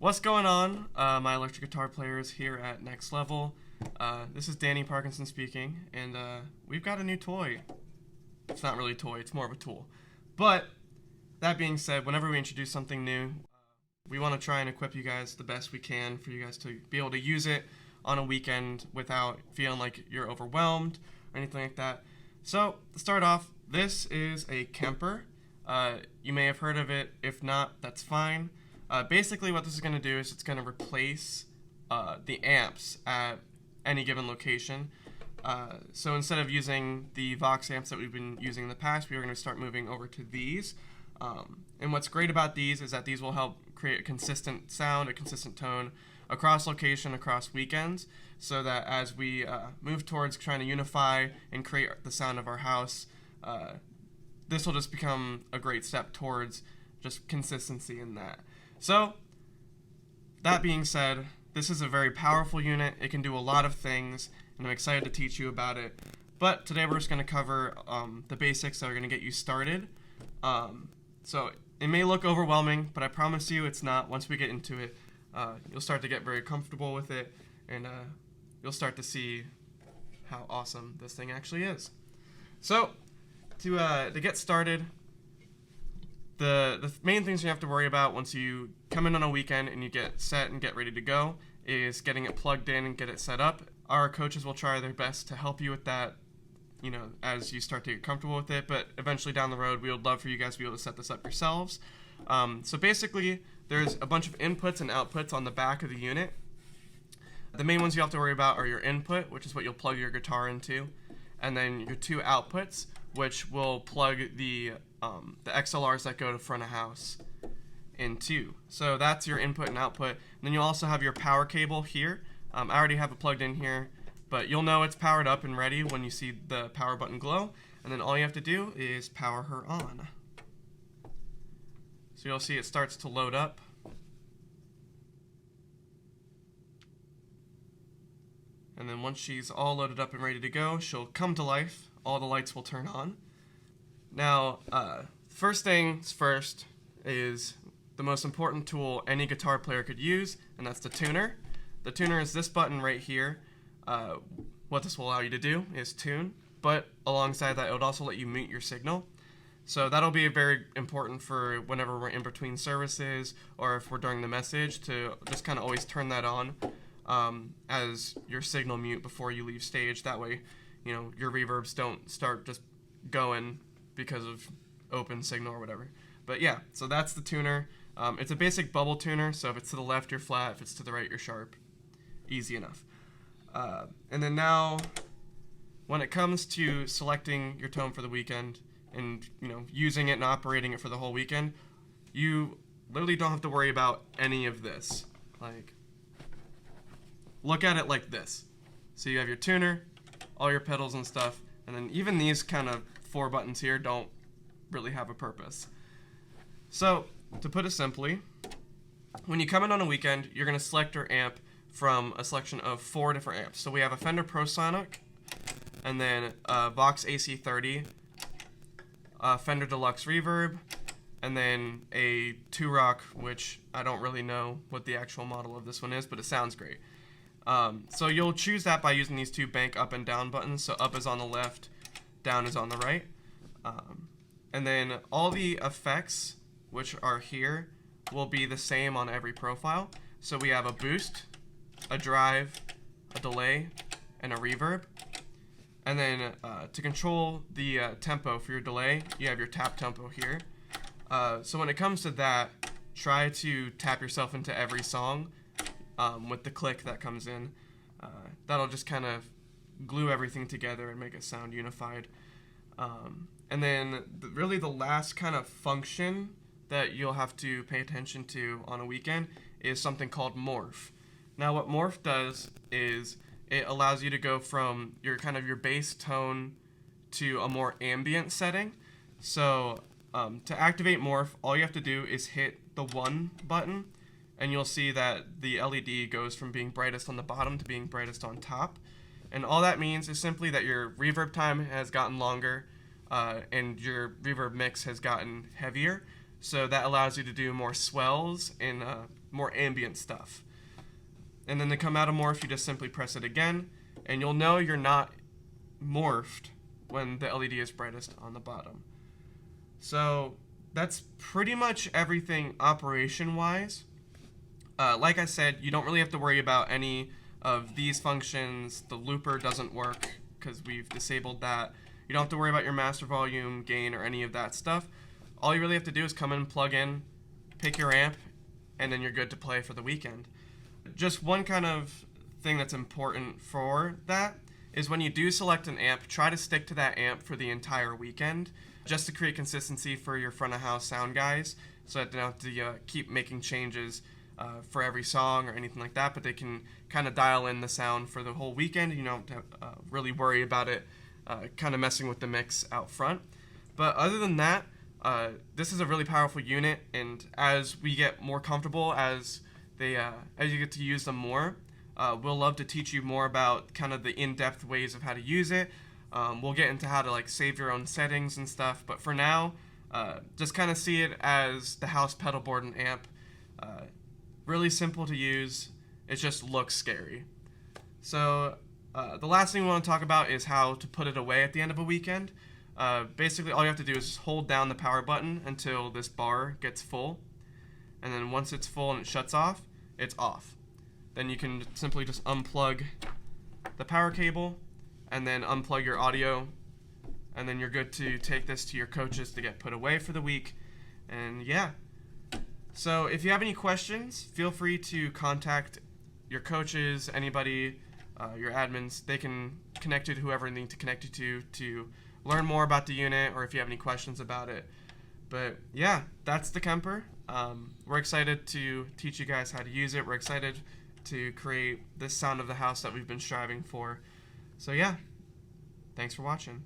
What's going on, my electric guitar players here at Next Level? This is Danny Parkinson speaking, and we've got a new toy. It's not really a toy, it's more of a tool. But, that being said, whenever we introduce something new, we want to try and equip you guys the best we can for you guys to be able to use it on a weekend without feeling like you're overwhelmed or anything like that. So, to start off, this is a Kemper. You may have heard of it. If not, that's fine. Basically, what this is going to do is it's going to replace the amps at any given location. So instead of using the Vox amps that we've been using in the past, we are going to start moving over to these. And what's great about these is that these will help create a consistent sound, a consistent tone across location, across weekends, so that as we move towards trying to unify and create the sound of our house, this will just become a great step towards just consistency in that. So, that being said, this is a very powerful unit. It can do a lot of things, and I'm excited to teach you about it. But today we're just going to cover the basics that are going to get you started. So, it may look overwhelming, but I promise you it's not. Once we get into it, you'll start to get very comfortable with it, and you'll start to see how awesome this thing actually is. So, to get started, the main things you have to worry about once you come in on a weekend and you get set and get ready to go is getting it plugged in and get it set up. Our coaches will try their best to help you with that, as you start to get comfortable with it, but eventually down the road, we would love for you guys to be able to set this up yourselves. So basically, there's a bunch of inputs and outputs on the back of the unit. The main ones you have to worry about are your input, which is what you'll plug your guitar into, and then your two outputs, which will plug the XLRs that go to front of house into. So that's your input and output. And then you'll also have your power cable here. I already have it plugged in here, but you'll know it's powered up and ready when you see the power button glow. And then all you have to do is power her on. So you'll see it starts to load up. And then once she's all loaded up and ready to go, she'll come to life. All the lights will turn on. Now, first things first is the most important tool any guitar player could use, and that's the tuner. The tuner is this button right here. What this will allow you to do is tune, but alongside that, it would also let you mute your signal. So that'll be very important for whenever we're in between services or if we're during the message to just kind of always turn that on as your signal mute before you leave stage. That way, your reverbs don't start just going because of open signal or whatever. But yeah, so that's the tuner. It's a basic bubble tuner, so if it's to the left, you're flat. If it's to the right, you're sharp. Easy enough. And then now, when it comes to selecting your tone for the weekend and using it and operating it for the whole weekend, you literally don't have to worry about any of this. Look at it like this. So you have your tuner, all your pedals and stuff, and then even these kind of 4 buttons here don't really have a purpose. So, to put it simply, when you come in on a weekend, you're going to select your amp from a selection of 4 different amps. So we have a Fender ProSonic, and then a Vox AC30, a Fender Deluxe Reverb, and then a 2-Rock, which I don't really know what the actual model of this one is, but it sounds great. So you'll choose that by using these 2 bank up and down buttons. So up is on the left, down is on the right. And then all the effects, which are here, will be the same on every profile. So we have a boost, a drive, a delay, and a reverb. And then to control the tempo for your delay, you have your tap tempo here. So when it comes to that, try to tap yourself into every song with the click that comes in. That'll just kind of glue everything together and make it sound unified. And then really the last kind of function that you'll have to pay attention to on a weekend is something called morph. Now what morph does is it allows you to go from your bass tone to a more ambient setting. So to activate morph, all you have to do is hit the 1 button, and you'll see that the LED goes from being brightest on the bottom to being brightest on top. And all that means is simply that your reverb time has gotten longer and your reverb mix has gotten heavier. So that allows you to do more swells and more ambient stuff. And then to come out of morph, you just simply press it again, and you'll know you're not morphed when the LED is brightest on the bottom. So that's pretty much everything operation-wise. Like I said, you don't really have to worry about any of these functions. The looper doesn't work because we've disabled that. You don't have to worry about your master volume, gain, or any of that stuff. All you really have to do is come in, plug in, pick your amp, and then you're good to play for the weekend. Just one kind of thing that's important for that is when you do select an amp, try to stick to that amp for the entire weekend, just to create consistency for your front of house sound guys, so that they don't have to keep making changes for every song or anything like that, but they can kind of dial in the sound for the whole weekend. You don't have to really worry about it kind of messing with the mix out front. But other than that, this is a really powerful unit, and as we get more comfortable, as you get to use them more, we'll love to teach you more about kind of the in-depth ways of how to use it. We'll get into how to like save your own settings and stuff, but for now, just kind of see it as the house pedal board and amp. Really simple to use. It just looks scary. So the last thing we want to talk about is how to put it away at the end of a weekend. Basically, all you have to do is hold down the power button until this bar gets full, and then once it's full and it shuts off, it's off. Then you can simply just unplug the power cable and then unplug your audio, and then you're good to take this to your coaches to get put away for the week. And yeah. So if you have any questions, feel free to contact your coaches, anybody, your admins. They can connect you to whoever they need to connect you to learn more about the unit, or if you have any questions about it. But yeah, that's the Kemper. We're excited to teach you guys how to use it. We're excited to create this sound of the house that we've been striving for. So yeah, thanks for watching.